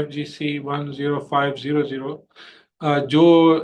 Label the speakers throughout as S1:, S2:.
S1: FGC 10500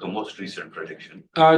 S2: the most recent prediction.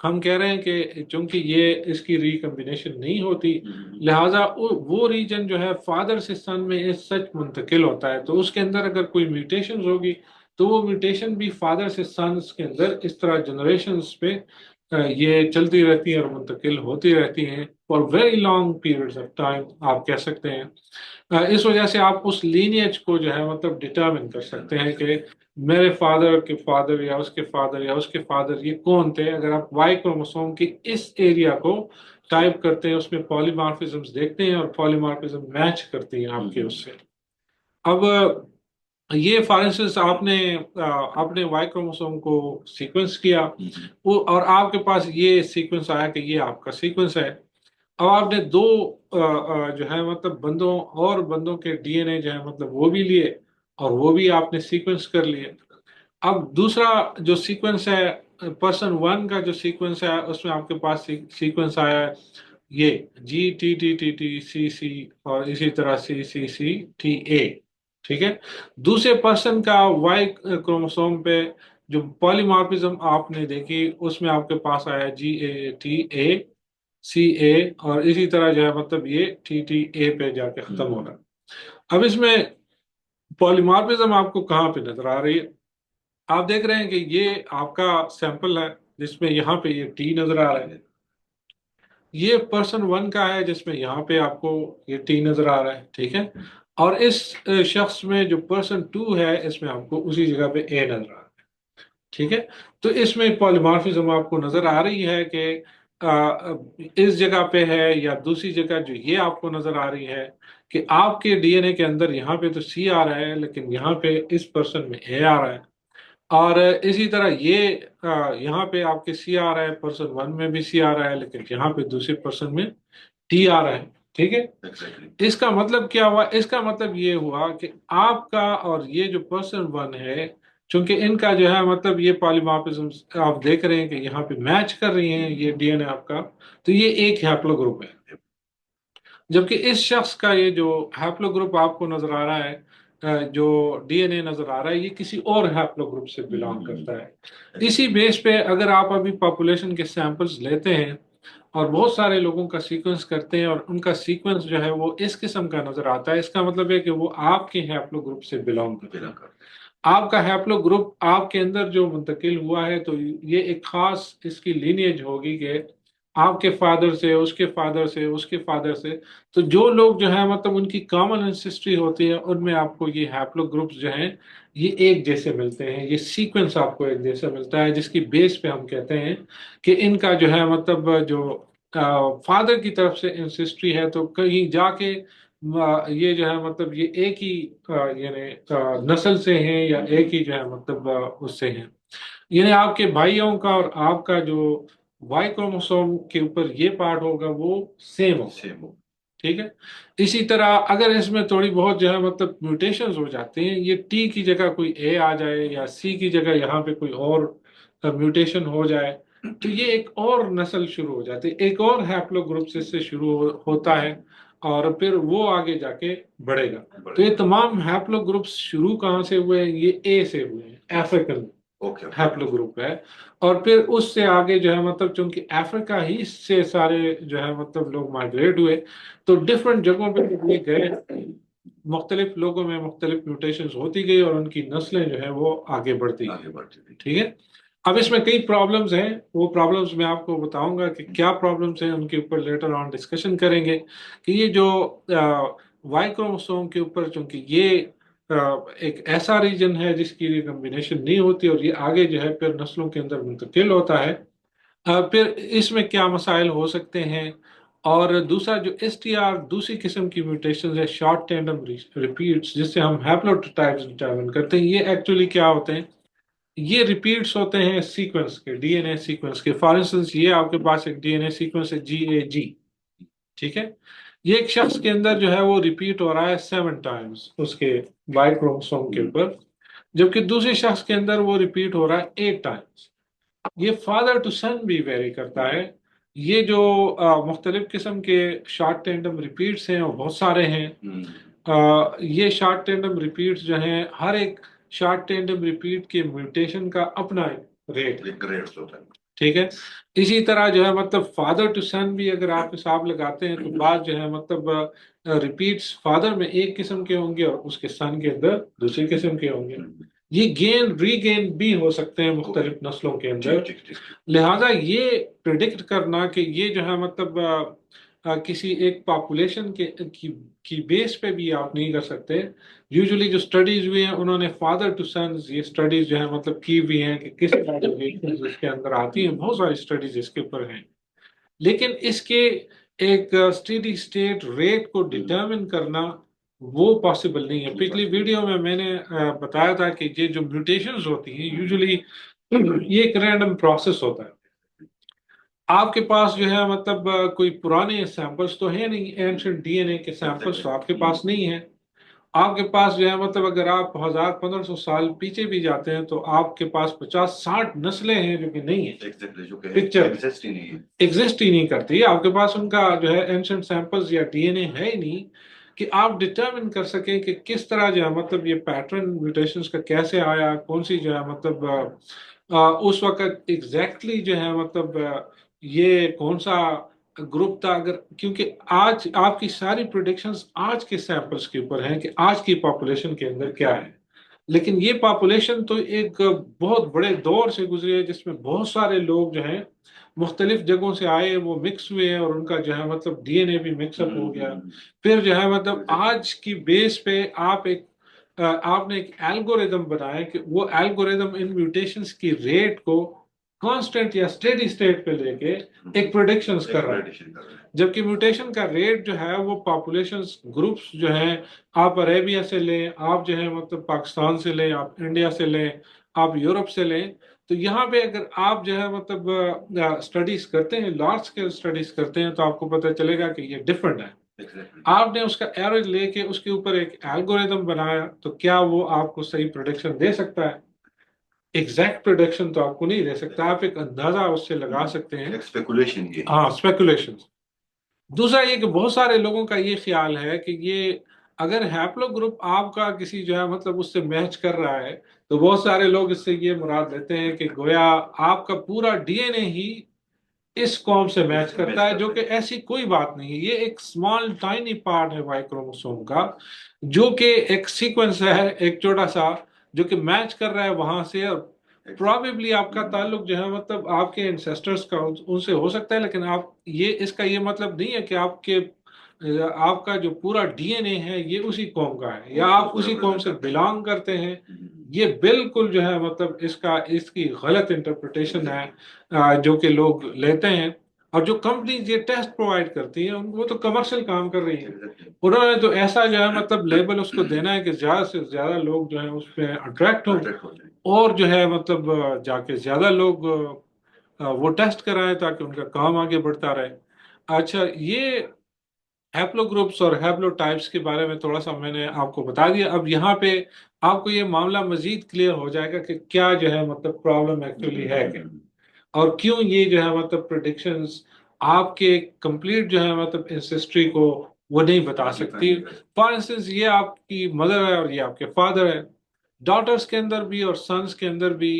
S1: ہم کہہ رہے ہیں کہ چونکہ یہ اس کی ریکمبینیشن نہیں ہوتی، لہٰذا وہ ریجن جو ہے فادر سے سن میں اس سچ منتقل ہوتا ہے، تو اس کے اندر اگر کوئی میوٹیشن ہوگی تو وہ میوٹیشن بھی فادر سے سنس کے اندر اس طرح جنریشنز پہ یہ چلتی رہتی ہیں اور منتقل ہوتی رہتی ہیں for very long periods of time آپ کہہ سکتے ہیں۔ اس وجہ سے آپ اس لینیج کو جو ہے مطلب ڈٹرمن کر سکتے ہیں کہ میرے فادر کے فادر یا اس کے فادر یا اس کے فادر یہ کون تھے۔ اگر آپ وائی کروموسوم کی اس ایریا کو ٹائپ کرتے ہیں، اس میں پالیمارفزمز دیکھتے ہیں اور پالیمارفزم میچ کرتی ہیں آپ کے اس سے۔ اب یہ فار انسٹنس آپ نے اپنے وائی کروموسوم کو سیکوینس کیا اور آپ کے پاس یہ سیکوینس آیا کہ یہ آپ کا سیکوینس ہے۔ اب آپ نے دو جو ہے مطلب بندوں کے ڈی این اے جو ہے مطلب وہ بھی لیے اور وہ بھی آپ نے سیکوینس کر لیے۔ اب دوسرا جو سیکوینس ہے پرسن 1 کا جو سیکوینس ہے اس میں آپ کے پاس سیکوینس آیا ہے یہ G T T T T C C اور اسی طرح سی سی سی ٹی اے، ٹھیک ہے۔ دوسرے پرسن کا وائی کروموسوم پہ جو پالیمارفزم آپ نے دیکھی اس میں آپ کے پاس آیا جی اے ٹی اے سی اے اور اسی طرح جو ہے مطلب یہ ٹی ٹی اے پہ جا کے ختم ہوگا۔ اب اس میں پالیمارفزم آپ کو کہاں پہ نظر آ رہی ہے؟ آپ دیکھ رہے ہیں کہ یہ آپ کا سیمپل ہے جس میں یہاں پہ یہ ٹی نظر آ رہا ہے، یہ پرسن 1 کا ہے جس میں یہاں پہ آپ کو یہ ٹی نظر آ رہا ہے، ٹھیک ہے۔ اور اس شخص میں جو پرسن 2 ہے اس میں آپ کو اسی جگہ پہ اے نظر آ رہا ہے، ٹھیک ہے۔ تو اس میں پالیمارفزم آپ کو نظر آ رہی ہے کہ اس جگہ پہ ہے یا دوسری جگہ جو یہ آپ کو نظر آ رہی ہے کہ آپ کے ڈی این اے کے اندر یہاں پہ تو سی آ رہا ہے لیکن یہاں پہ اس پرسن میں اے آ رہا ہے، اور اسی طرح یہ یہاں پہ آپ کے سی آ رہا ہے پرسن 1 میں بھی سی آ رہا ہے لیکن یہاں پہ دوسرے پرسن میں ٹی آ رہا ہے، ٹھیک ہے۔ اس کا مطلب کیا ہوا؟ اس کا مطلب یہ ہوا کہ آپ کا اور یہ جو پرسن 1 ہے چونکہ ان کا جو ہے مطلب یہ پالیمارفزم آپ دیکھ رہے ہیں کہ یہاں پہ میچ کر رہی ہیں یہ ڈی این اے آپ کا، تو یہ ایک ہیپلو گروپ ہے، جبکہ اس شخص کا یہ جو ہیپلو گروپ آپ کو نظر آ رہا ہے جو ڈی این اے نظر آ رہا ہے یہ کسی اور ہیپلو گروپ سے بلانگ کرتا ہے۔ اسی بیس پہ اگر آپ ابھی پاپولیشن کے سیمپلز لیتے ہیں اور بہت سارے لوگوں کا سیکوینس کرتے ہیں اور ان کا سیکوینس جو ہے وہ اس قسم کا نظر آتا ہے، اس کا مطلب ہے کہ وہ آپ کے ہیپلو گروپ سے بلانگ کرتا ہے۔ آپ کا ہیپلو گروپ آپ کے اندر جو منتقل ہوا ہے تو یہ ایک خاص اس کی لینیج ہوگی کہ آپ کے فادر سے اس کے فادر سے اس کے فادر سے، تو جو لوگ جو ہیں مطلب ان کی کامن انسسٹری ہوتی ہے ان میں آپ کو یہ ہیپلو گروپس جو ہیں یہ ایک جیسے ملتے ہیں، یہ سیکوینس آپ کو ایک جیسا ملتا ہے جس کی بیس پہ ہم کہتے ہیں کہ ان کا جو ہے مطلب جو فادر کی طرف سے انسسٹری ہے تو کہیں جا کے یہ جو ہے مطلب یہ ایک ہی یعنی نسل سے ہیں یا ایک ہی جو ہے مطلب اس سے ہیں، یعنی آپ کے بھائیوں کا اور آپ کا جو وائی کروموسوم کے اوپر یہ پارٹ ہوگا وہ سیم ہوگا، ٹھیک ہے۔ اسی طرح اگر اس میں تھوڑی بہت جو ہے مطلب میوٹیشنز ہو جاتے ہیں، یہ ٹی کی جگہ کوئی اے آ جائے یا سی کی جگہ یہاں پہ کوئی اور میوٹیشن ہو جائے تو یہ ایک اور نسل شروع ہو جاتی ہے، ایک اور ہیپلو گروپ سے شروع ہوتا ہے اور پھر وہ آگے جا کے بڑھے گا۔ تو یہ تمام ہیپلو گروپس شروع کہاں سے ہوئے ہیں؟ یہ اے سے ہوئے ہیں، افریقن ہیپلو گروپ ہے، اور پھر اس سے آگے جو ہے مطلب چونکہ افریقہ ہی سے سارے جو ہے مطلب لوگ مائگریٹ ہوئے تو ڈفرینٹ جگہوں پہ یہ گئے، مختلف لوگوں میں مختلف میوٹیشنز ہوتی گئی اور ان کی نسلیں جو ہے وہ آگے بڑھتی گئی، ٹھیک ہے۔ اب اس میں کئی پرابلمز ہیں، وہ پرابلمز میں آپ کو بتاؤں گا کہ کیا پرابلمز ہیں، ان کے اوپر لیٹر آن ڈسکشن کریں گے کہ یہ جو وائی کروموسوم کے اوپر چونکہ یہ ایک ایسا ریجن ہے جس کی ریکمبینیشن نہیں ہوتی اور یہ آگے جو ہے پھر نسلوں کے اندر منتقل ہوتا ہے، پھر اس میں کیا مسائل ہو سکتے ہیں، اور دوسرا جو ایس ٹی آر دوسری قسم کی میوٹیشنز ہے شارٹ ٹینڈم ریپیٹس جس سے ہم ہیپلوٹائپس ڈٹرمن کرتے ہیں، یہ ایکچولی کیا ہوتے ہیں؟ یہ ریپیٹس ہوتے ہیں سیکوینس کے، ڈی این اے سیکوینس کے۔ فار انسٹنس یہ آپ کے پاس ایک ڈی این اے سیکوینس ہے جی اے جی، ٹھیک ہے۔ یہ ایک شخص کے اندر جو ہے وہ ریپیٹ ہو رہا ہے 7 ٹائمز اس کے وائی کروموسوم کے اوپر، جبکہ دوسرے شخص کے اندر وہ ریپیٹ ہو رہا ہے 8 ٹائمز۔ یہ فادر ٹو سن بھی ویری کرتا ہے۔ یہ جو مختلف قسم کے شارٹ ٹینڈم ریپیٹس ہیں وہ بہت سارے ہیں۔ یہ شارٹ ٹینڈم ریپیٹس جو ہیں ہر ایک شارٹ ٹینڈم ریپیٹ کے میوٹیشن کا اپنا ریٹ ہوتا ہے، ٹھیک ہے. اسی طرح جو ہے مطلب فادر ٹو سن بھی اگر آپ حساب لگاتے ہیں تو بعض جو ہے مطلب ریپیٹس فادر میں ایک قسم کے ہوں گے اور اس کے سن کے اندر دوسری قسم کے ہوں گے. یہ گین ری گین بھی ہو سکتے ہیں مختلف نسلوں کے اندر. لہذا یہ پریڈکٹ کرنا کہ یہ جو ہے مطلب کسی ایک پاپولیشن کی بیس پہ بھی آپ نہیں کر سکتے. یوزلی جو اسٹڈیز ہوئی ہیں انہوں نے فادر ٹو سنز یہ اسٹڈیز جو ہے مطلب کی ہوئی ہیں کہ کس طرح اس کے اندر آتی ہیں. بہت ساری اسٹڈیز اس کے اوپر ہیں، لیکن اس کے ایک اسٹیڈی اسٹیٹ ریٹ کو ڈٹرمن کرنا وہ پاسبل نہیں ہے. پچھلی ویڈیو میں نے بتایا تھا کہ یہ جو میوٹیشنز ہوتی ہیں یوزلی یہ ایک رینڈم پروسیس ہوتا ہے. آپ کے پاس جو ہے مطلب کوئی پرانے سیمپلز تو ہیں نہیں، اینشنٹ ڈی این اے کے سیمپلز تو آپ کے پاس نہیں ہیں. آپ کے پاس جو ہے مطلب اگر آپ 1500 سال پیچھے بھی جاتے ہیں تو آپ کے پاس 50-60 نسلیں ہیں جو کہ نہیں ہیں، پکچر ایگزسٹ ہی نہیں کرتی. آپ کے پاس ان کا جو ہے اینشنٹ سیمپلز یا ڈی این اے ہے ہی نہیں کہ آپ ڈٹرمن کر سکیں کہ کس طرح جو ہے مطلب یہ پیٹرن میوٹیشنز کا کیسے آیا، کون سی جو ہے مطلب اس وقت ایگزیکٹلی جو ہے مطلب یہ کون سا گروپ تھا. اگر کیونکہ آج آپ کی ساری پریڈکشنز آج کے سیمپلز کے اوپر ہیں کہ آج کی پاپولیشن کے اندر کیا ہے، لیکن یہ پاپولیشن تو ایک بہت بڑے دور سے گزری ہے جس میں بہت سارے لوگ جو ہیں مختلف جگہوں سے آئے، وہ مکس ہوئے ہیں اور ان کا جو ہے مطلب ڈی این اے بھی مکس اپ ہو گیا. پھر جو ہے مطلب آج کی بیس پہ آپ نے ایک الگوریدم بنایا کہ وہ الگوریدم ان میوٹیشنز کی ریٹ کو کانسٹنٹ یا اسٹیڈی اسٹیٹ پہ لے کے ایک پریڈکشنز کر رہا ہے. جبکہ میوٹیشن کا ریٹ جو ہے وہ پاپولیشنز گروپس جو ہیں، آپ عربیہ سے لیں، آپ جو ہے مطلب پاکستان سے لیں، آپ انڈیا سے لیں، آپ یورپ سے لیں، تو یہاں پہ اگر آپ جو ہے مطلب اسٹڈیز کرتے ہیں، لارج اسکیل اسٹڈیز کرتے ہیں، تو آپ کو پتہ چلے گا کہ یہ ڈفرینٹ ہے. آپ نے اس کا ایوریج لے کے اس کے اوپر ایک الگوریدم بنایا تو کیا وہ آپ کو صحیح پریڈکشن دے سکتا ہے؟ ایگزیکٹ پریڈکشن تو آپ کو نہیں دے سکتا، آپ ایک اندازہ اس سے لگا سکتے ہیں. ہاں، اسپیکولیشن. دوسرا یہ کہ بہت سارے لوگوں کا یہ خیال ہے کہ یہ اگر ہیپلو گروپ آپ کا کسی جو ہے مطلب اس سے میچ کر رہا ہے تو بہت سارے لوگ اس سے یہ مراد لیتے ہیں کہ گویا آپ کا پورا ڈی این اے ہی اس قوم سے میچ کرتا ہے، جو کہ ایسی کوئی بات نہیں ہے. یہ ایک اسمال ٹائنی پارٹ ہے وائی کروموسوم کا، جو کہ ایک سیکوینس ہے ایک چھوٹا سا جو کہ میچ کر رہا ہے وہاں سے، اور پرابیبلی آپ کا تعلق جو ہے مطلب آپ کے انسیسٹرز کا ان سے ہو سکتا ہے، لیکن اس کا یہ مطلب نہیں ہے کہ آپ کا جو پورا ڈی این اے ہے یہ اسی قوم کا ہے یا آپ اسی قوم سے بلانگ کرتے ہیں. یہ بالکل جو ہے مطلب اس کی غلط انٹرپریٹیشن ہے جو کہ لوگ لیتے ہیں. اور جو کمپنیز یہ ٹیسٹ پرووائڈ کرتی ہیں وہ تو کمرشل کام کر رہی ہیں. انہوں نے تو ایسا جو ہے مطلب لیبل اس کو دینا ہے کہ زیادہ سے زیادہ لوگ جو ہیں اس پہ اٹریکٹ ہوں اور جو ہے مطلب جا کے زیادہ لوگ وہ ٹیسٹ کرائیں تاکہ ان کا کام آگے بڑھتا رہے. اچھا، یہ ہیپلو گروپس اور ہیپلو ٹائپس کے بارے میں تھوڑا سا میں نے آپ کو بتا دیا. اب یہاں پہ آپ کو یہ معاملہ مزید کلیئر ہو جائے گا کہ کیا جو ہے مطلب پرابلم ایکچولی ہے کیا، اور کیوں یہ جو ہے مطلب پریڈکشنز آپ کے کمپلیٹ جو ہے مطلب انسیسٹری کو وہ نہیں بتا سکتی. فار انسٹنس یہ آپ کی مدر ہے اور یہ آپ کے فادر ہے. ڈاٹرز کے اندر بھی اور سنس کے اندر بھی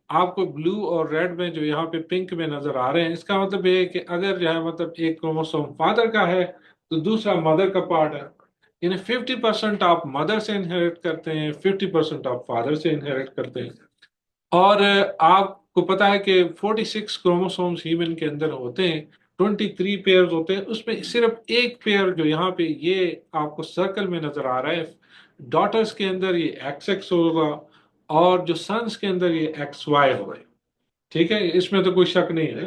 S1: آپ کو بلو اور ریڈ میں جو یہاں پہ پنک میں نظر آ رہے ہیں، اس کا مطلب یہ ہے کہ اگر جو ہے مطلب ایک کروموسوم فادر کا ہے تو دوسرا مدر کا پارٹ ہے. یعنی 50% آپ مدر سے انہیریٹ کرتے ہیں، 50% آپ فادر سے انہیریٹ کرتے ہیں. اور آپ کو پتا ہے کہ 46 کروموسومز ہیومن کے اندر ہوتے ہیں، 23 پیئرز ہوتے ہیں، اس میں صرف ایک پیئر جو یہاں پہ یہ آپ کو سرکل میں نظر آ رہا ہے، ڈاٹرز کے اندر یہ ایکس ایکس ہوگا اور جو سنس کے اندر یہ ایکس وائی ہوگا. ٹھیک ہے، اس میں تو کوئی شک نہیں ہے.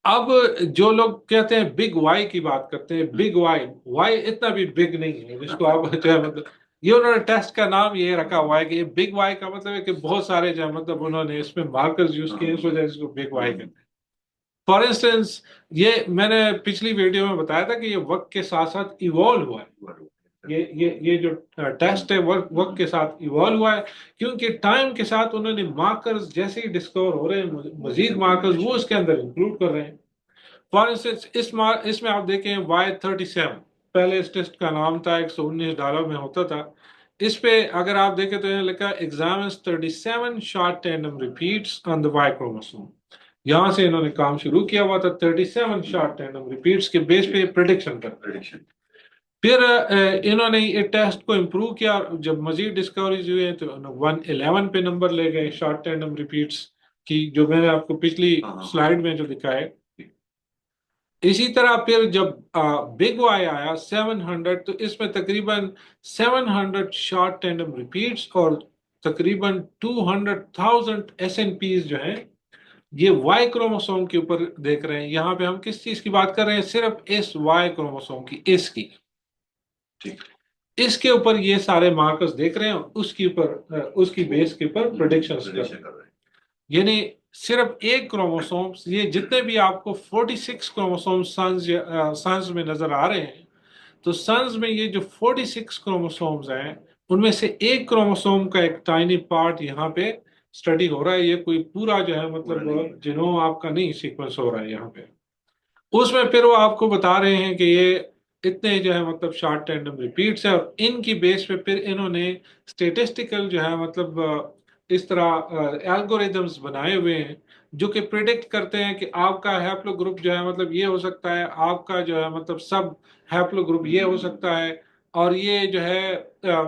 S1: اب جو لوگ کہتے ہیں بگ وائی کی بات کرتے ہیں، بگ وائی اتنا بھی بگ نہیں ہے جس کو آپ جو ہے مطلب یہ انہوں نے ٹیسٹ کا نام یہ رکھا ہوا ہے کہ بگ وائی کا مطلب ہے کہ بہت سارے جو ہے مطلب انہوں نے اس میں مارکرز یوز کیے، اس وجہ سے اس کو بگ وائی کہتے ہیں. فار انسٹنس یہ میں نے پچھلی ویڈیو میں بتایا تھا کہ یہ وقت کے ساتھ ساتھ ایوالو ہوا ہے. یہ جو ٹیسٹ ہے وقت کے ساتھ ایوالو ہوا ہے، کیونکہ ٹائم کے ساتھ انہوں نے مارکرز جیسے ہی ڈسکور ہو رہے ہیں مزید مارکرز وہ اس کے اندر انکلوڈ کر رہے ہیں. فار انسٹنس اس میں آپ دیکھیں Y37 پہلے اس ٹیسٹ کا نام تھا، $119 میں ہوتا تھا. اس پہ اگر آپ دیکھیں تو یہ لکھا ایگزامنز 37 شارٹ ٹینڈم ریپیٹس آن دا Y کروموسوم. یہاں سے انہوں نے کام شروع کیا ہوا تھا 37 شارٹ ٹینڈم ریپیٹس کے بیس پہ پریڈکشن پر.
S2: prediction.
S1: پھر انہوں نے یہ ٹیسٹ کو امپروو کیا. جب مزید ڈسکوریز ہوئے تو 111 پہ نمبر لے گئے شارٹ ٹینڈم ریپیٹس کی، جو میں نے آپ کو پچھلی سلائیڈ میں جو دکھائے. اسی طرح پھر جب بگ وائی آیا 700، تو اس میں تقریباً 700 شارٹ ٹینڈم ریپیٹس اور تقریباً 200,000 ایس این پیز جو ہیں یہ وائی کروموسوم کے اوپر دیکھ رہے ہیں. یہاں پہ ہم کس چیز کی بات کر رہے ہیں؟ صرف اس وائی کروموسوم کی، اس کی، اس کے اوپر یہ سارے مارکرز دیکھ رہے ہیں، اس کے اوپر اس کی بیس کے اوپر پریڈکشنز کر رہے ہیں. یعنی صرف ایک کروموسوم، یہ جتنے بھی آپ کو 46 کروموسوم سنز میں نظر آ رہے ہیں، تو سنز میں یہ جو 46 کروموسومز ہیں ان میں سے ایک کروموسوم کا ایک ٹائنی پارٹ یہاں پہ اسٹڈی ہو رہا ہے. یہ کوئی پورا جو ہے مطلب جنوم آپ کا نہیں سیکوینس ہو رہا ہے یہاں پہ. اس میں پھر وہ آپ کو بتا رہے ہیں کہ یہ اتنے جو ہے مطلب شارٹ ٹینڈم ریپیٹس ہے، اور ان کی بیس پہ پھر انہوں نے اسٹیٹسٹیکل جو ہے مطلب اس طرح الگوریدمز بنائے ہوئے ہیں جو کہ پریڈکٹ کرتے ہیں کہ آپ کا ہیپلو گروپ جو ہے مطلب یہ ہو سکتا ہے، آپ کا جو ہے مطلب سب ہیپلو گروپ یہ ہو سکتا ہے، اور یہ جو ہے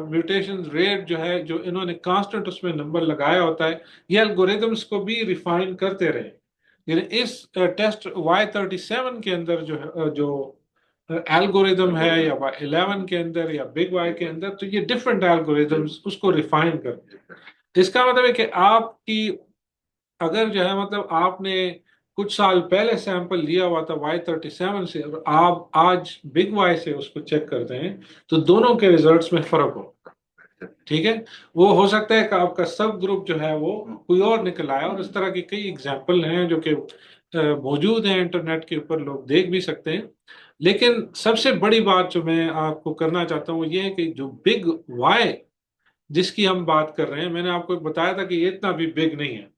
S1: میوٹیشن ریٹ جو ہے جو انہوں نے کانسٹنٹ اس میں نمبر لگایا ہوتا ہے، یہ الگوریدمز کو بھی ریفائن کرتے رہے. یعنی اس ٹیسٹ Y37 کے اندر جو الگوریدم ہے، یا Y11 کے اندر یا بگ وائی کے اندر، تو یہ ڈفرینٹ الگوریدمز اس کو ریفائن کرتے ہیں. اس کا مطلب ہے کہ آپ کی اگر جو ہے مطلب آپ نے کچھ سال پہلے سیمپل لیا ہوا تھا Y37 سے، اور آپ آج بگ وائی سے اس کو چیک کرتے ہیں، تو دونوں کے ریزلٹس میں فرق ہو. ٹھیک ہے، وہ ہو سکتا ہے کہ آپ کا سب گروپ جو ہے وہ کوئی اور نکل آیا، اور اس طرح کی کئی ایگزامپل ہیں جو کہ موجود ہیں انٹرنیٹ کے اوپر، لوگ دیکھ بھی سکتے ہیں. لیکن سب سے بڑی بات جو میں آپ کو کرنا چاہتا ہوں یہ ہے کہ جو بگ وائی جس کی ہم بات کر رہے ہیں، میں نے آپ کو بتایا تھا کہ یہ اتنا بھی بگ نہیں ہے،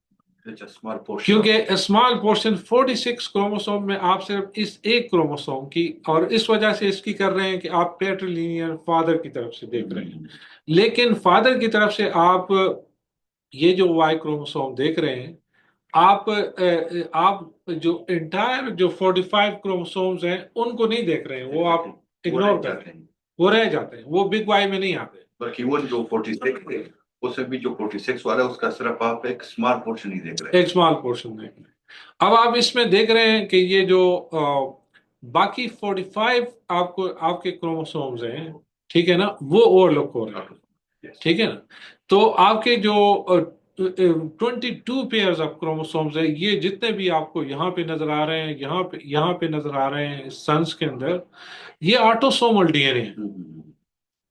S1: کیونکہ اسمال پورشن 46 کروموسوم میں آپ صرف اس ایک کروموسوم کی، اور اس وجہ سے اس کی کر رہے ہیں کہ آپ پیٹرلینیئر فادر کی طرف سے دیکھ رہے ہیں. لیکن فادر کی طرف سے آپ یہ جو وائی کروموسوم دیکھ رہے ہیں، آپ جو انٹائر جو 45 کروموسومز ہیں ان کو نہیں دیکھ رہے ہیں، وہ آپ اگنور کر رہے ہیں، وہ رہ جاتے ہیں، وہ بگ وائی میں نہیں آتے.
S2: بلکہ وہ جو 46 ہے اس میں بھی جو 46 والا ہے اس کا صرف آپ ایک اسمال پورشن ہی دیکھ رہے ہیں،
S1: ایک اسمال پورشن دیکھ رہے ہیں. اب آپ اس میں دیکھ رہے ہیں کہ یہ جو باقی 45 آپ کے کروموسومز ہیں، ٹھیک ہے نا، وہ اوور لک ہو رہے ہیں. ٹھیک ہے نا، تو آپ کے جو 22 پیئرز آف کروموسومز ہیں، یہ جتنے بھی آپ کو یہاں پہ نظر آ رہے ہیں، یہاں پہ نظر آ رہے ہیں سنس کے اندر، یہ آٹوسومل ڈی این اے ہیں.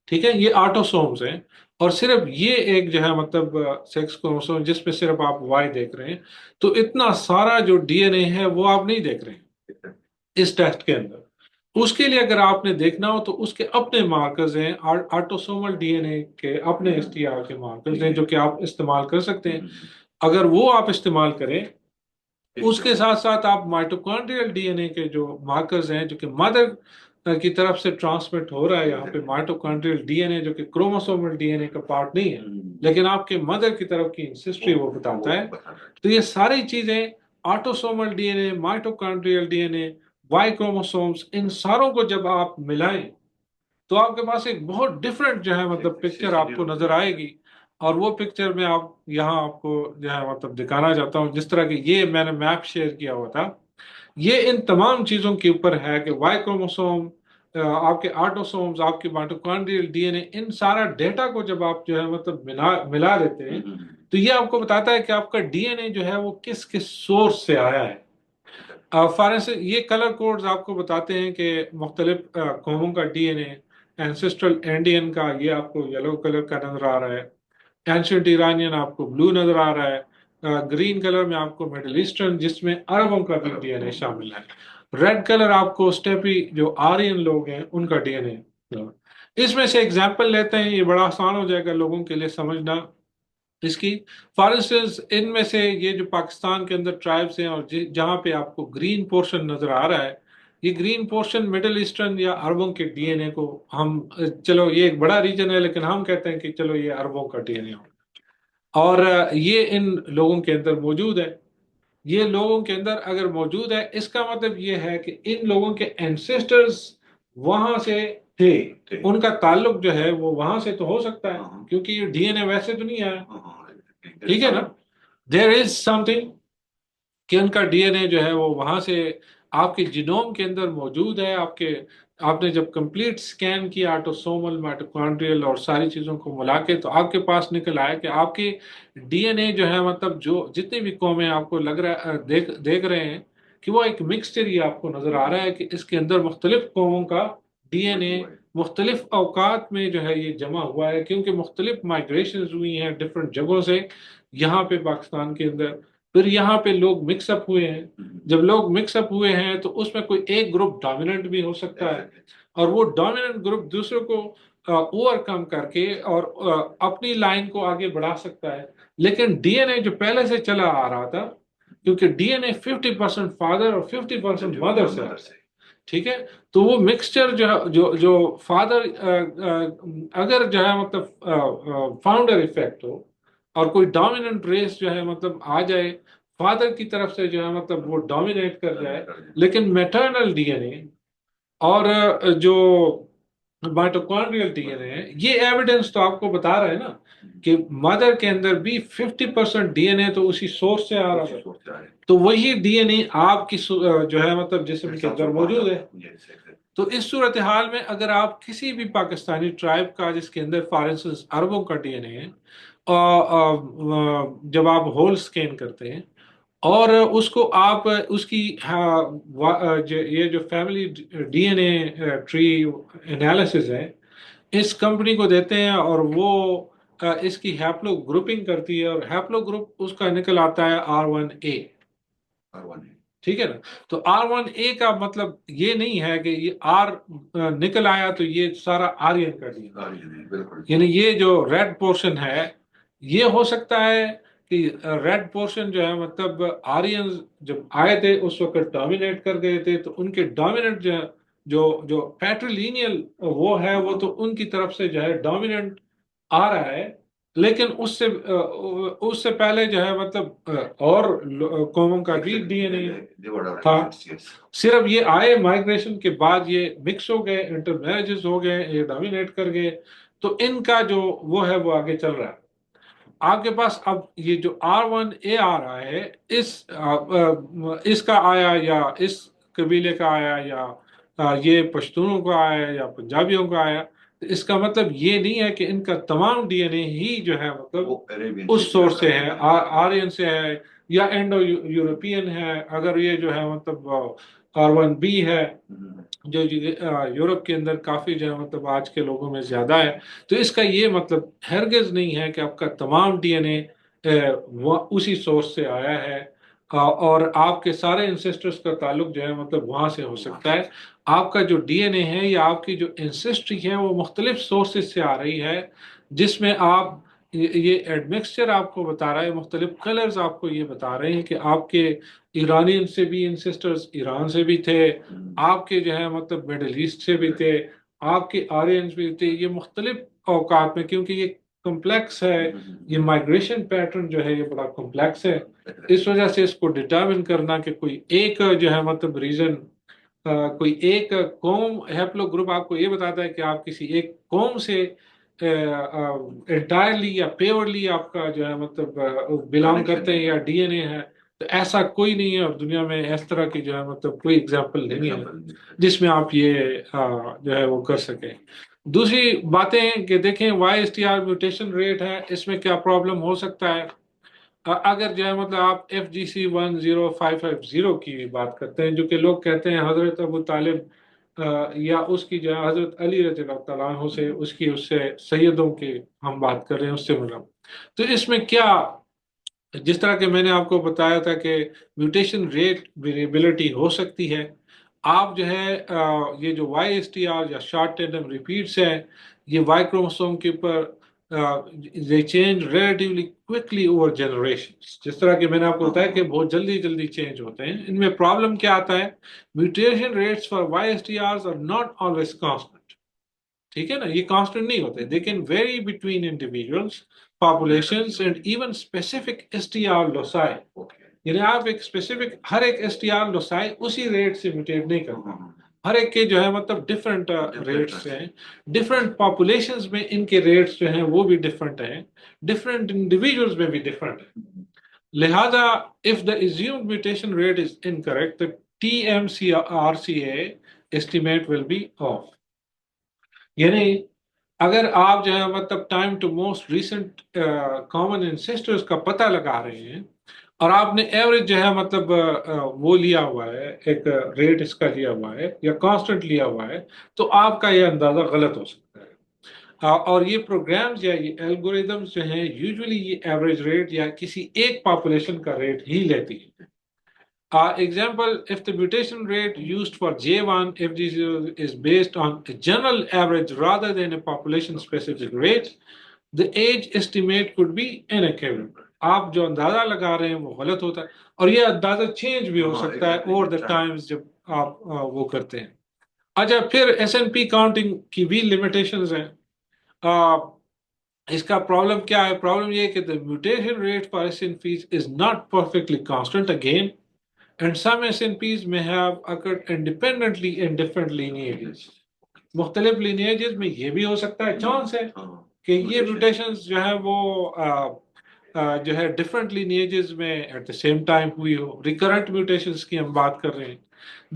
S1: ٹھیک ہے، یہ آٹوسومز ہیں، اور صرف یہ ایک جو ہے مطلب سیکس کروموسوم جس پہ صرف آپ وائی دیکھ رہے ہیں. تو اتنا سارا جو ڈی این اے ہے وہ آپ نہیں دیکھ رہے ہیں اس ٹیسٹ کے اندر. اس کے لیے اگر آپ نے دیکھنا ہو تو اس کے اپنے مارکرز ہیں، آٹوسومل ڈی این اے کے اپنے ایس ٹی آر کے مارکرز ہیں جو کہ آپ استعمال کر سکتے ہیں. اگر وہ آپ استعمال کریں، اس کے ساتھ ساتھ آپ مائٹوکانڈریل ڈی این اے کے جو مارکرز ہیں جو کہ مدر کی طرف سے ٹرانسمٹ ہو رہا ہے، یہاں پہ مائٹوکانڈریل ڈی این اے جو کہ کروموسومل ڈی این اے کا پارٹ نہیں ہے لیکن آپ کے مدر کی طرف کی انسسٹری وہ بتاتا ہے. تو یہ ساری چیزیں آٹوسومل ڈی این اے، مائٹوکانڈریل ڈی این اے، وائی کروموسومز، ان ساروں کو جب آپ ملائیں تو آپ کے پاس ایک بہت ڈفرینٹ جو ہے مطلب پکچر آپ کو نظر آئے گی. اور وہ پکچر میں آپ کو جو ہے مطلب دکھانا چاہتا ہوں، جس طرح کہ یہ میں نے میپ شیئر کیا ہوا تھا، یہ ان تمام چیزوں کے اوپر ہے کہ وائی کروموسوم، آپ کے آٹوسومز، آپ کے مائٹوکانڈریل ڈی این اے، ان سارا ڈیٹا کو جب آپ جو ہے مطلب ملا دیتے ہیں تو یہ آپ کو بتاتا ہے کہ آپ کا ڈی این اے جو ہے وہ کس کس سورس سے آیا ہے. یہ کلر کوڈز آپ کو بتاتے ہیں کہ مختلف قوموں کا ڈی این اے. اینسسٹرل انڈین کا یہ آپ کو یلو کلر کا نظر آ رہا ہے، اینشنٹ ایرانین آپ کو بلو نظر آ رہا ہے، گرین کلر میں آپ کو مڈل ایسٹرن جس میں عربوں کا بھی ڈی این اے شامل ہے، ریڈ کلر آپ کو اسٹیپی جو آرین لوگ ہیں ان کا ڈی این اے. اس میں سے ایگزامپل لیتے ہیں، یہ بڑا آسان ہو جائے گا لوگوں کے لیے سمجھنا اس کی. فار انسٹنس ان میں سے یہ جو پاکستان کے اندر ٹرائبس ہیں اور جہاں پہ آپ کو گرین پورشن نظر آ رہا ہے، یہ گرین پورشن مڈل ایسٹرن یا عربوں کے ڈی این اے کو ہم، چلو یہ ایک بڑا ریجن ہے لیکن ہم کہتے ہیں کہ چلو یہ عربوں کا ڈی این اے ہو، اور یہ ان لوگوں کے اندر موجود ہے. یہ لوگوں کے اندر اگر موجود ہے، اس کا مطلب یہ ہے کہ ان لوگوں کے اینسسٹرز وہاں سے تھے، ان کا تعلق جو ہے وہ وہاں سے تو ہو سکتا ہے، کیونکہ یہ ڈی این اے ویسے تو نہیں آیا، ٹھیک ہے نا. دیر از سم تھنگ کہ ان کا ڈی این اے جو ہے وہ وہاں سے آپ کے جینوم کے اندر موجود ہے. آپ نے جب کمپلیٹ سکین کیا آٹوسومل مائٹوکونڈریل اور ساری چیزوں کو ملا کے، تو آپ کے پاس نکل آیا کہ آپ کے ڈی این اے جو ہے مطلب جو جتنی بھی قومیں آپ کو لگ رہا ہے دیکھ رہے ہیں کہ وہ ایک مکسچر ہی آپ کو نظر آ رہا ہے کہ اس کے اندر مختلف قوموں کا ڈی این اے مختلف اوقات میں جو ہے یہ جمع ہوا ہے، کیونکہ مختلف مائگریشنز ہوئی ہیں ڈفرینٹ جگہوں سے یہاں پہ پاکستان کے اندر. پھر یہاں پہ لوگ مکس اپ ہوئے ہیں. جب لوگ مکس اپ ہوئے ہیں تو اس میں کوئی ایک گروپ ڈومیننٹ بھی ہو سکتا ہے، اور وہ ڈومیننٹ گروپ دوسروں کو اوور کم کر کے اور اپنی لائن کو آگے بڑھا سکتا ہے. لیکن ڈی این اے جو پہلے سے چلا آ رہا تھا، کیونکہ ڈی این اے 50% فادر اور 50% مدر سے، ٹھیک ہے، تو وہ مکسچر جو فادر اگر جو ہے مطلب فاؤنڈر ایفیکٹ ہو اور کوئی ڈومیننٹ ریس جو ہے مطلب آ جائے فادر کی طرف سے جو ہے مطلب وہ ڈومینیٹ کر جائے، لیکن میٹرنل ڈی این اے اور جو مائٹوکونڈریل ڈی این اے، یہ ایویڈنس تو آپ کو بتا رہا ہے نا کہ مدر کے اندر بھی 50% ڈی این اے تو اسی سورس سے آ رہا ہے، تو وہی ڈی این اے آپ کی جو ہے مطلب جسم کے اندر موجود ہے. تو اس صورتحال میں اگر آپ کسی بھی پاکستانی ٹرائب کا جس کے اندر فار انسٹنس عربوں کا ڈی این اے ہے، جب آپ ہول سکین کرتے ہیں اور اس کو آپ اس کی یہ جو family D N A tree analysis ہے اس کمپنی کو دیتے ہیں، اور وہ اس کی ہیپلو گروپنگ کرتی ہے، اور ہیپلو گروپ اس کا نکل آتا ہے R1A. ٹھیک ہے نا. تو R1A کا مطلب یہ نہیں ہے کہ یہ آر نکل آیا تو یہ سارا آرین کا ڈی این اے، یعنی یہ جو ریڈ پورشن ہے یہ ہو سکتا ہے کہ ریڈ پورشن جو ہے مطلب آرینز جب آئے تھے اس وقت ڈومینیٹ کر گئے تھے، تو ان کے ڈومیننٹ جو پیٹرلینیل وہ ہے وہ تو ان کی طرف سے جو ہے ڈومیننٹ آ رہا ہے، لیکن اس سے پہلے جو ہے مطلب اور قوموں کا بھی ڈی این اے تھا. صرف یہ آئے مائگریشن کے بعد یہ مکس ہو گئے، انٹر میرجز ہو گئے، یہ ڈومینیٹ کر گئے، تو ان کا جو وہ ہے وہ آگے چل رہا ہے. آپ کے پاس اب یہ جو R1A آ رہا ہے اس کا آیا یا اس قبیلے کا آیا یا یہ پشتونوں کا آیا یا پنجابیوں کا آیا، اس کا مطلب یہ نہیں ہے کہ ان کا تمام ڈی این اے ہی جو ہے مطلب اس سورس سے ہے، آرین سے ہے یا انڈو یورپین ہے. اگر یہ جو ہے مطلب R1B ہے جو یورپ کے اندر کافی جو ہے مطلب آج کے لوگوں میں زیادہ ہے، تو اس کا یہ مطلب ہرگز نہیں ہے کہ آپ کا تمام ڈی این اے اسی سورس سے آیا ہے، اور آپ کے سارے انسسٹرز کا تعلق جو ہے مطلب وہاں سے ہو سکتا ہے. آپ کا جو ڈی این اے ہے یا آپ کی جو انسسٹری ہے وہ مختلف سورسز سے آ رہی ہے، جس میں آپ یہ ایڈمکسچر آپ کو بتا رہا ہے، مختلف کلرز آپ کو یہ بتا رہے ہیں کہ آپ کے ایرانین سے بھی انسسٹرز ایران سے بھی تھے، آپ کے جو ہے مطلب مڈل ایسٹ سے بھی تھے، آپ کے آرینز بھی تھے. یہ مختلف اوقات میں، کیونکہ یہ کمپلیکس ہے، یہ مائگریشن پیٹرن جو ہے یہ بڑا کمپلیکس ہے، اس وجہ سے اس کو ڈٹرمن کرنا کہ کوئی ایک جو ہے مطلب ریزن کوئی ایک قوم ہیپلو گروپ آپ کو یہ بتاتا ہے کہ آپ کسی ایک قوم سے انٹائرلی یا پیورلی آپ کا جو ہے مطلب بلانگ کرتے ہیں یا ڈی این اے ہے، تو ایسا کوئی نہیں ہے، اور دنیا میں اس طرح کی جو ہے مطلب کوئی ایگزامپل نہیں ہے جس میں آپ یہ جو ہے وہ کر سکیں. دوسری باتیں کہ دیکھیں YSTR میوٹیشن ریٹ ہے، اس میں کیا پرابلم ہو سکتا ہے. اگر جو ہے مطلب آپ FGC 10550 کی بات کرتے ہیں، جو کہ لوگ کہتے ہیں حضرت ابو طالب یا اس کی جو ہے حضرت علی رضی اللہ تعالیٰ عنہ سے اس سے سیدوں کی ہم بات کر رہے ہیں، اس سے مطلب، تو اس میں کیا، جس طرح کہ میں نے آپ کو بتایا تھا کہ میوٹیشن ریٹ ویریبلٹی ہو سکتی ہے. آپ جو ہے یہ جو YSTR یا شارٹ ٹینڈم ریپیٹس ہیں، یہ Y کروموسوم کے اوپر they change relatively quickly over generations. جس طرح کہ میں نے آپ کو بتایا کہ بہت جلدی چینج ہوتے ہیں. ان میں پرابلم کیا آتا ہے، mutation rates for YSTRs are not always constant. ٹھیک ہے نا، یہ کانسٹنٹ نہیں ہوتے. they can vary between individuals, populations and even specific STR loci. یعنی آپ ایک اسپیسیفک ہر ایک ایس ٹی آر لوسائی اسی ریٹ سے میوٹیٹ نہیں کرتا، ہر ایک کے جو ہے مطلب ڈفرینٹ ریٹس ہیں، ڈفرینٹ پاپولیشنز میں ان کے ریٹس جو ہیں وہ بھی ڈفرینٹ ہیں، ڈفرینٹ انڈیویجولز میں بھی ڈفرینٹ ہیں. لہذا if the assumed mutation rate is incorrect, the TMCRCA estimate will be off. یعنی اگر آپ جو ہے مطلب time to most recent common ancestors کا پتہ لگا رہے ہیں اور آپ نے ایوریج جو ہے مطلب وہ لیا ہوا ہے، ایک ریٹ اس کا لیا ہوا ہے یا کانسٹنٹ لیا ہوا ہے، تو آپ کا یہ اندازہ غلط ہو سکتا ہے. اور یہ پروگرامز یا یہ الگوریدمز جو ہیں یوزولی یہ ایوریج ریٹ یا کسی ایک پاپولیشن کا ریٹ ہی لیتی ہے. Example, if the mutation rate used for J1 FG0 is based on a general average rather than a population specific rate, the age estimate could be inaccurate. آپ جو اندازہ لگا رہے ہیں وہ غلط ہوتا ہے، اور یہ اندازہ چینج بھی ہو سکتا ہے اوور دا ٹائمز جب آپ وہ کرتے ہیں. اچھا، پھر ایس این پی کاؤنٹنگ کی بھی لمیٹیشنز ہیں. اس کا پرابلم کیا ہے؟ پرابلم یہ ہے کہ the mutation rate for SNPs is not perfectly constant again, and some SNPs may have occurred independently in different lineages. مختلف lineages میں یہ بھی ہو سکتا ہے چانس ہے کہ یہ mutations جو ہے وہ جو ہے different lineages میں at the same time ہوئی ہو. Recurrent mutations کی ہم بات کر رہے ہیں.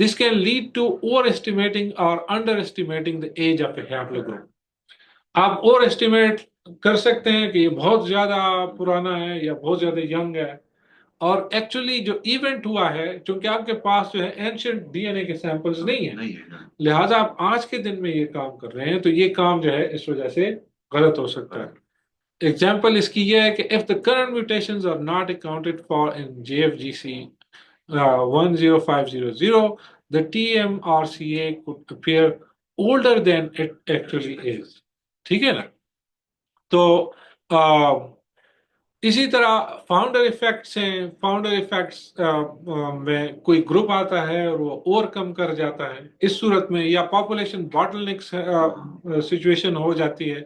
S1: This can lead to overestimating or underestimating the age of a haplogroup. آپ اوور اسٹیمیٹ کر سکتے ہیں کہ یہ بہت زیادہ پرانا ہے یا بہت زیادہ ینگ ہے، اور ایکچولی جو ایونٹ ہوا ہے، چونکہ آپ کے پاس جو ہے اینشنٹ ڈی این اے کے سیمپلز نہیں ہیں، لہٰذا آپ آج کے دن میں یہ کام کر رہے ہیں تو یہ کام جو ہے اس وجہ سے غلط ہو سکتا ہے. ایگزامپل اس کی یہ ہے کہ if the current mutations are not accounted for in JFGC 10500, the TMRCA could appear older than it actually is. ٹھیک ہے نا؟ تو اسی طرح فاؤنڈر ایفیکٹس ہیں. فاؤنڈر ایفیکٹس میں کوئی گروپ آتا ہے اور وہ اوور کم کر جاتا ہے، اس صورت میں یا پاپولیشن باٹل نیک سچویشن ہو جاتی ہے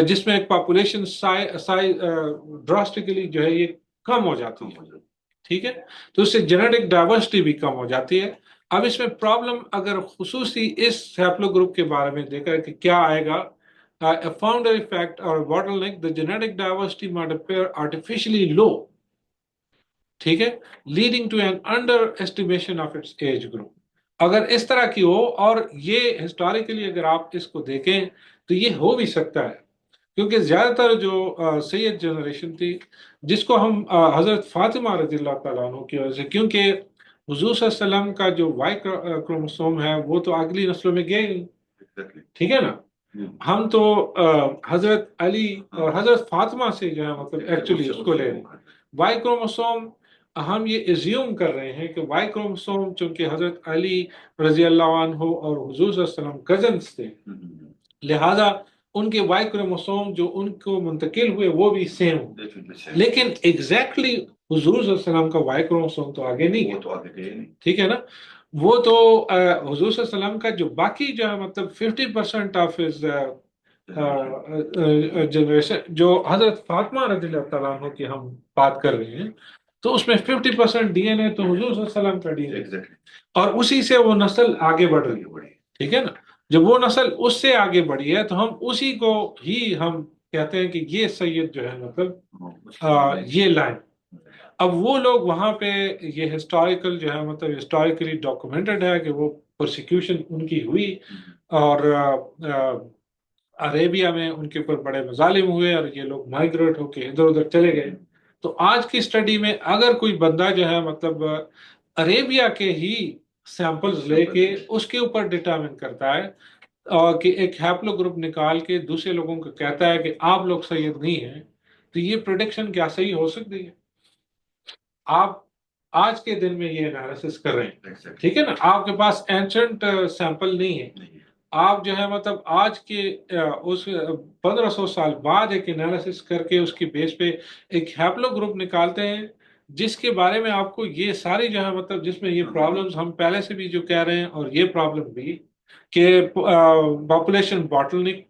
S1: جس میں ایک پاپولیشن سائز ڈراسٹیکلی جو ہے یہ کم ہو جاتی ہے. ٹھیک ہے، تو اس سے جینیٹک ڈائیورسٹی بھی کم ہو جاتی ہے. اب اس میں پرابلم اگر خصوصی اس ہیپلو گروپ کے بارے میں دیکھا کہ کیا آئے گا، a founder effect or a bottleneck, the genetic diversity might appear artificially low. ٹھیک ہے، leading to an underestimation of its age group. اگر اس طرح کی ہو، اور یہ ہسٹوریکلی اگر آپ اس کو دیکھیں تو یہ ہو بھی سکتا ہے، کیونکہ زیادہ تر جو سید جنریشن تھی جس کو ہم حضرت فاطمہ رضی اللہ تعالیٰ عنہ کی وجہ سے، کیونکہ حضور صلی اللہ علیہ وسلم کا جو وائی کروموسوم ہے وہ تو اگلی نسلوں میں گئے نہیں. ٹھیک ہے نا؟ ہم تو حضرت علی اور حضرت فاطمہ سے جو ہے مطلب ایکچولی اس کو لے رہے ہیں. وائی کروموسوم ہم یہ ایزیوم کر رہے ہیں کہ وائی کروموسوم چونکہ حضرت علی رضی اللہ عنہ اور حضور صلی اللہ علیہ وسلم کزنس تھے، لہذا ان کے وائی کروموسوم جو ان کو منتقل ہوئے وہ بھی سیم ہو، لیکن ایگزیکٹلی حضور صلی اللہ علیہ وسلم کا وائی کروموسوم تو آگے نہیں ہے. ٹھیک ہے نا؟ وہ تو حضور صلی اللہ علیہ وسلم کا جو باقی جو ہے مطلب 50% آف ہز جنریشن، جو حضرت فاطمہ رضی اللہ تعالیٰ عنہ کی ہم بات کر رہے ہیں، تو اس میں 50% ڈی این اے تو حضور صلی اللہ علیہ وسلم کا ڈی این اے، اور اسی سے وہ نسل آگے بڑھ رہی ہے. ٹھیک ہے نا؟ جب وہ نسل اس سے آگے بڑھی ہے تو ہم اسی کو ہی ہم کہتے ہیں کہ یہ سید جو ہے مطلب یہ لائن. اب وہ لوگ وہاں پہ یہ ہسٹوریکل جو ہے مطلب ہسٹوریکلی ڈاکومنٹڈ ہے کہ وہ پرسیکیوشن ان کی ہوئی، اور عربیہ میں ان کے اوپر بڑے مظالم ہوئے اور یہ لوگ مائگریٹ ہو کے ادھر ادھر چلے گئے. تو آج کی اسٹڈی میں اگر کوئی بندہ جو ہے مطلب عربیہ کے ہی سیمپلز لے کے اس کے اوپر ڈٹرمن کرتا ہے اور کہ ایک ہیپلو گروپ نکال کے دوسرے لوگوں کو کہتا ہے کہ آپ لوگ سید نہیں ہیں، تو یہ پریڈکشن کیا صحیح ہو سکتی ہے؟ آپ آج کے دن میں یہ انالیسس کر رہے ہیں. ٹھیک ہے نا؟ آپ کے پاس اینشنٹ سیمپل نہیں ہے، آپ جو ہے مطلب آج کے اس 1500 سال بعد ایک انالیسس کر کے اس کی بیس پہ ایک ہیپلو گروپ نکالتے ہیں جس کے بارے میں آپ کو یہ ساری جو ہے مطلب جس میں یہ پرابلمز ہم پہلے سے بھی جو کہہ رہے ہیں، اور یہ پرابلم بھی کہ پاپولیشن باٹل نیک،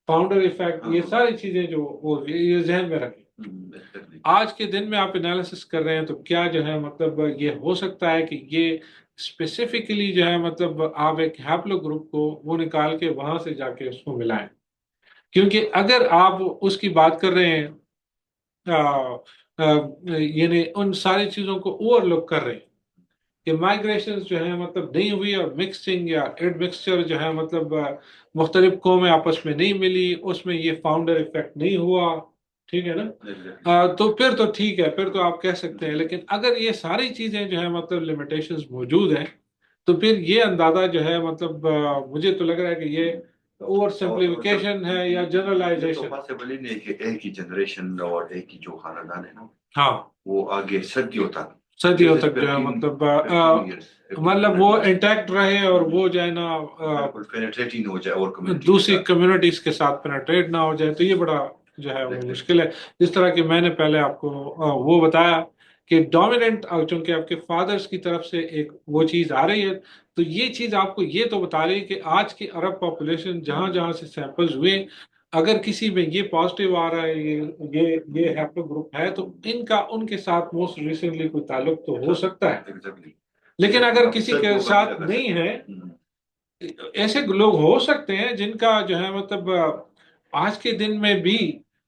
S1: فاؤنڈر ایفیکٹ، یہ ساری چیزیں جو وہ یہ ذہن میں رکھیں.
S2: exactly.
S1: آج کے دن میں آپ انالیسس کر رہے ہیں تو کیا جو ہے مطلب یہ ہو سکتا ہے کہ یہ اسپیسیفکلی جو ہے مطلب آپ ایک ہیپلو گروپ کو وہ نکال کے وہاں سے جا کے اس کو ملائیں، کیونکہ اگر آپ اس کی بات کر رہے ہیں یعنی ان ساری چیزوں کو اوور لک کر رہے ہیں کہ مائگریشن جو ہے مطلب نہیں ہوئی اور مکسنگ یا ایڈ مکسچر جو ہے مطلب مختلف قومیں آپس میں نہیں ملی، اس میں یہ فاؤنڈر افیکٹ نہیں ہوا، ٹھیک ہے نا؟ تو پھر تو ٹھیک ہے، پھر تو آپ کہہ سکتے ہیں، لیکن اگر یہ ساری چیزیں جو ہے مطلب لمیٹیشنز موجود ہیں تو پھر یہ اندازہ جو ہے مطلب مجھے تو لگ رہا ہے کہ یہ اوور سمپلیفیکیشن ہے یا جنرلائزیشن۔
S2: پاسبل ہی نہیں کہ ایک ہی جنریشن اور ایک ہی جو خاندان ہے نا
S1: ہاں،
S2: وہ آگے صدیوں تک
S1: صدیوں تک جو ہے مطلب مطلب وہ انٹیکٹ رہے اور وہ جو ہے نا
S2: پینیٹریٹ ہی نہ ہو جائے اور
S1: دوسری کمیونٹیز کے ساتھ پینیٹریٹ نہ ہو جائے، تو یہ بڑا جو ہے وہ مشکل ہے۔ جس طرح کہ میں نے پہلے آپ کو وہ بتایا کہ ڈومیننٹ چونکہ آپ کے فادرز کی طرف سے ایک وہ چیز آ رہی ہے، تو یہ چیز آپ کو یہ تو بتا رہی ہے کہ آج کی عرب پاپولیشن جہاں جہاں سے سیمپلز ہوئے، اگر کسی میں یہ پازیٹیو آ رہا ہے، یہ ہیپلو گروپ ہے، تو ان کا ان کے ساتھ موسٹ ریسنٹلی کوئی تعلق تو ہو سکتا ہے، لیکن اگر کسی کے ساتھ نہیں ہے، ایسے لوگ ہو سکتے ہیں جن کا جو ہے مطلب آج کے دن میں بھی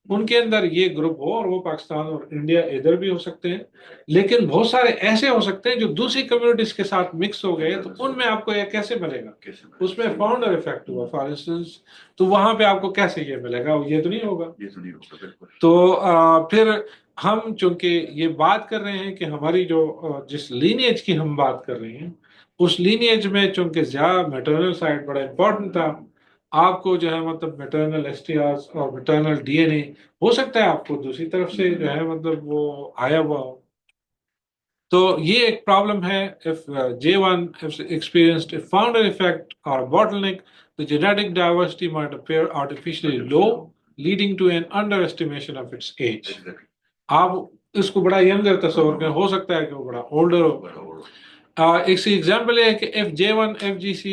S1: ان کے اندر یہ گروپ ہو اور وہ پاکستان اور انڈیا ادھر بھی ہو سکتے ہیں، لیکن بہت سارے ایسے ہو سکتے ہیں جو دوسری کمیونٹیز کے ساتھ مکس ہو گئے، تو ان میں آپ کو یہ کیسے ملے گا؟ اس میں فاؤنڈر افیکٹ ہوا فار انسٹنس، تو وہاں پہ آپ کو کیسے یہ ملے گا؟ یہ تو نہیں ہوگا۔ تو پھر ہم چونکہ یہ بات کر رہے ہیں کہ ہماری جو جس لینیج کی ہم بات کر رہے ہیں، اس لینیج میں چونکہ زیادہ میٹرنل سائڈ بڑا امپورٹنٹ تھا، آپ کو جو ہے مطلب میٹرنل ایس ٹی آر اور میٹرنل ڈی این اے ہو سکتا ہے آپ کو دوسری طرف سے جو ہے مطلب وہ آیا ہوا ہو، تو یہ ایک پرابلم ہے۔ if J1 has experienced a founder effect or a bottleneck, the genetic diversity might appear artificially low, leading to an underestimation of its age۔ آپ اس کو بڑا ینگر تصور کریں، ہو سکتا ہے کہ وہ بڑا اولڈر ہو۔ ایک ایگزامپل ہے کہ if J1 FGC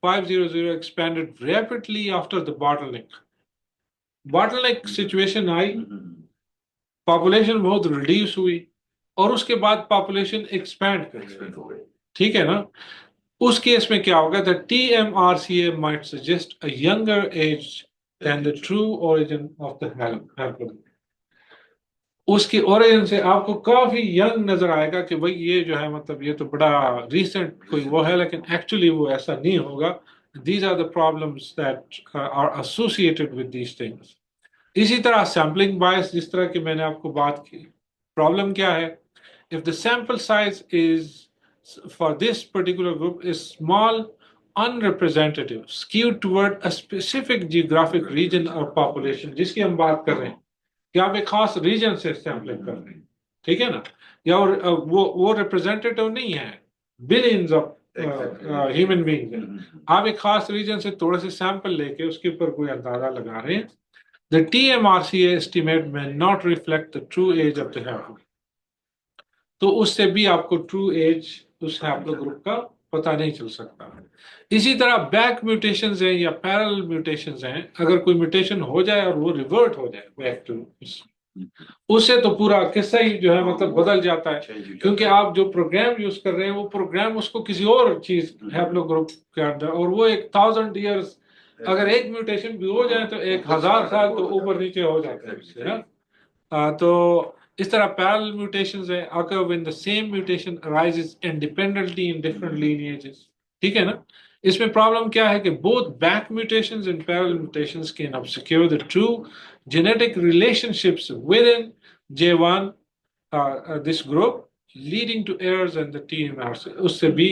S1: 10500 expanded rapidly after the bottleneck situation I, population بہت ریڈیوس ہوئی اور اس کے بعد پاپولیشن ایکسپینڈ کر گئی، ٹھیک ہے نا؟ اس کیس میں کیا ہوگا؟ the TMRCA might suggest a younger age than the true origin of the haplogroup۔ اس کی اوریجن سے آپ کو کافی ینگ نظر آئے گا کہ بھئی یہ جو ہے مطلب یہ تو بڑا ریسنٹ کوئی وہ ہے، لیکن ایکچولی وہ ایسا نہیں ہوگا۔ These are the problems that are associated with these things۔ اسی طرح سیمپلنگ بائس، جس طرح کی میں نے آپ کو بات کی، پرابلم کیا ہے؟ if the sample size is for this particular group is small, unrepresentative, skewed toward a specific geographic region or population، جس کی ہم بات کر رہے ہیں کہ آپ ایک خاص ریجن سے سیمپلنگ کر رہے ہیں، ٹھیک ہے نا؟ یا وہ ریپرزینٹیو نہیں ہے بلینز آف ہیومن بینگ، آپ ایک خاص ریجن سے تھوڑے سے سیمپل لے کے اس کے اوپر کوئی اندازہ لگا رہے ہیں، the TMRCA estimate may not reflect the true age of the haplogroup۔ تو اس سے بھی آپ کو ٹرو ایج اس ہیپلو گروپ کا پتہ نہیں چل سکتا۔ اسی طرح بیک میوٹیشنز ہیں یا پیرل میوٹیشنز ہیں، اگر کوئی میوٹیشن ہو جائے اور وہ ریورٹ ہو جائے بیک ٹو، اس سے تو پورا قصہ ہی جو ہے مطلب بدل جاتا ہے، کیونکہ آپ جو پروگرام یوز کر رہے ہیں وہ پروگرام اس کو کسی اور چیز ہیپلو گروپ کے اندر، اور وہ 1000 ایئرز اگر ایک میوٹیشن بھی ہو جائے تو 1000 سال تو اوپر نیچے ہو جاتا ہے اس سے نا۔ تو اس طرح parallel mutations ہیں occur when the same mutation arises independently in different lineages، ٹھیک ہے نا؟ اس میں پرابلم کیا ہے کہ both back mutations and parallel mutations can obscure the true genetic relationships within J1 this group, leading to errors in the TMR۔ اس سے بھی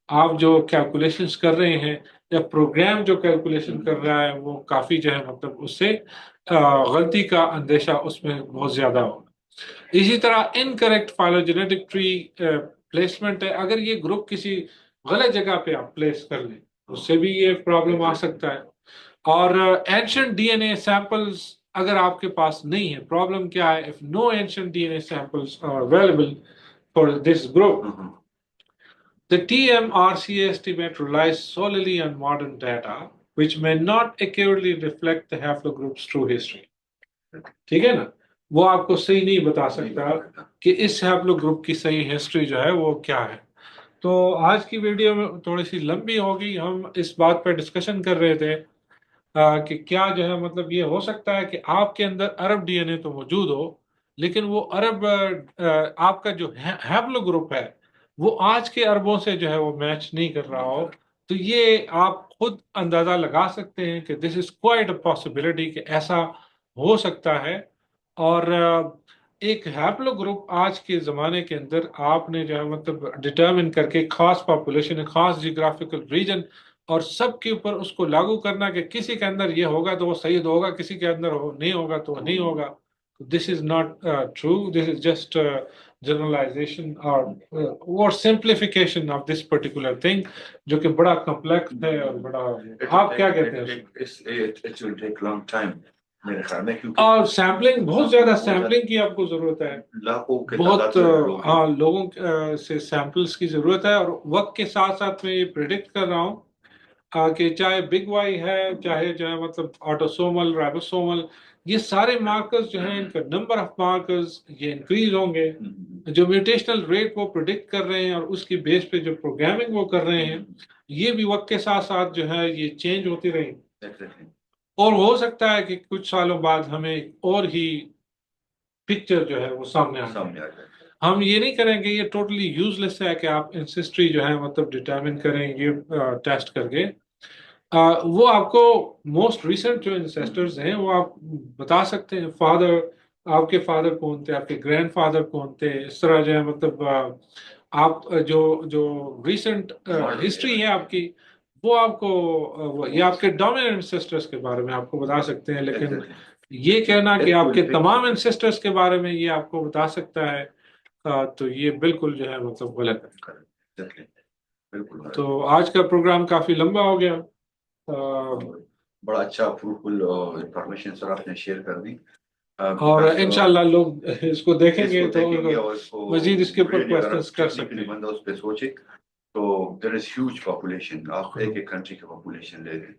S1: آپ جو کیلکولیشنز کر رہے ہیں یا پروگرام جو کیلکولیشن کر رہا ہے وہ کافی جو ہے مطلب اس سے غلطی کا اندیشہ اس میں بہت زیادہ ہوگا۔ اسی طرح انکریکٹ فائلوجینیٹک ٹری پلیسمنٹ ہے، اگر یہ گروپ کسی غلط جگہ پہ آپ پلیس کر لیں اس سے بھی یہ پرابلم آ سکتا ہے۔ اور اینشنٹ ڈی این اے سیمپلز اگر آپ کے پاس نہیں ہے، پرابلم کیا ہے؟ if no ancient DNA samples are available for this group، the TMRCA estimate relies solely on modern data which may not accurately reflect the haplogroup's true history۔ ٹھیک ہے نا, وہ آپ کو صحیح نہیں بتا سکتا کہ اس ہیپلو گروپ کی صحیح ہسٹری جو ہے وہ کیا ہے. تو آج کی ویڈیو میں تھوڑی سی لمبی ہوگی, ہم اس بات پہ ڈسکشن کر رہے تھے کہ کیا جو ہے مطلب یہ ہو سکتا ہے کہ آپ کے اندر عرب ڈی این اے تو موجود ہو, لیکن وہ عرب آپ کا جو ہیپلو گروپ ہے وہ آج کے عربوں سے جو ہے وہ میچ نہیں کر رہا ہو. تو یہ آپ خود اندازہ لگا سکتے ہیں کہ دس از کوائٹ اے پاسبلٹی کہ ایسا ہو سکتا ہے. اور ایک ہیپلو گروپ آج کے زمانے کے اندر آپ نے جو ہے مطلب ڈٹرمن کر کے خاص پاپولیشن, خاص جیوگرافیکل ریجن اور سب کے اوپر اس کو لاگو کرنا کہ کسی کے اندر یہ ہوگا تو وہ سعید ہوگا, کسی کے اندر نہیں ہوگا تو وہ نہیں ہوگا. This is not true, this is just generalization اور simplification of this particular thing, جو کہ بڑا کمپلیکس ہے اور بڑا. آپ کیا کہتے ہیں؟ اور سیمپلنگ, بہت زیادہ سیمپلنگ کی آپ کو ضرورت ہے, بہت ہاں لوگوں سے سیمپلز کی ضرورت ہے. اور وقت کے ساتھ ساتھ میں یہ پریڈکٹ کر رہا ہوں کہ چاہے بگ وائی ہے, چاہے جو ہے مطلب آٹوسومل, رائبوسومل, یہ سارے مارکرز جو ہیں ان کا نمبر آف مارکرز یہ انکریز ہوں گے. جو میوٹیشنل ریٹ وہ پریڈکٹ کر رہے ہیں اور اس کی بیس پہ جو پروگرامنگ وہ کر رہے ہیں, یہ بھی وقت کے ساتھ ساتھ جو ہے یہ چینج ہوتی رہی. اور ہو سکتا ہے کہ کچھ سالوں بعد ہمیں اور ہی پکچر جو ہے وہ سامنے آ جائے. ہم یہ نہیں کریں گے, یہ ٹوٹلی یوز لیس ہے کہ آپ انسسٹری جو ہے مطلب ڈٹرمن کریں یہ ٹیسٹ کر کے. وہ آپ کو موسٹ ریسنٹ جو انسیسٹرز ہیں وہ آپ بتا سکتے ہیں, فادر, آپ کے فادر کون تھے, آپ کے گرینڈ فادر کون تھے, اس طرح جو ہے مطلب آپ جو ریسنٹ ہسٹری ہے آپ کی وہ آپ کو, یہ آپ کے ڈومیننٹ انسیسٹرز کے بارے میں آپ کو بتا سکتے ہیں. لیکن یہ کہنا کہ آپ کے تمام انسیسٹرز کے بارے میں یہ آپ کو بتا سکتا ہے تو یہ بالکل جو ہے مطلب غلط ہے. تو آج کا پروگرام کافی لمبا ہو گیا.
S2: بڑا اچھا فروٹفل انفارمیشن سر آپ نے شیئر کر دی,
S1: اور انشاءاللہ لوگ اس کو دیکھیں گے تو مزید اس کے اوپر کوسچنز کر سکتے ہیں.
S2: بندہ اس پہ سوچے تو دیر از ہیوج پاپولیشن, آپ ایک ایک کنٹری کی پاپولیشن لے لیں,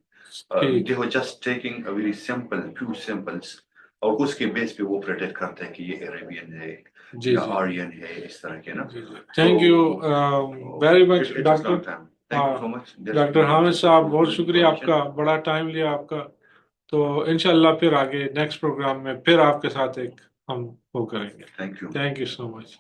S2: they were just taking a very simple few samples اور اس کے بیس پہ وہ پریڈکٹ کرتے ہیں کہ یہ عربین ہے یا آرین ہے, اس طرح کے نا.
S1: Thank you very much doctor Hamid صاحب, بہت شکریہ آپ کا, بڑا ٹائم لیا آپ کا. تو انشاءاللہ پھر آگے نیکسٹ پروگرام میں پھر آپ کے ساتھ ایک ہم وہ کریں گے.
S2: Thank you
S1: thank you so much.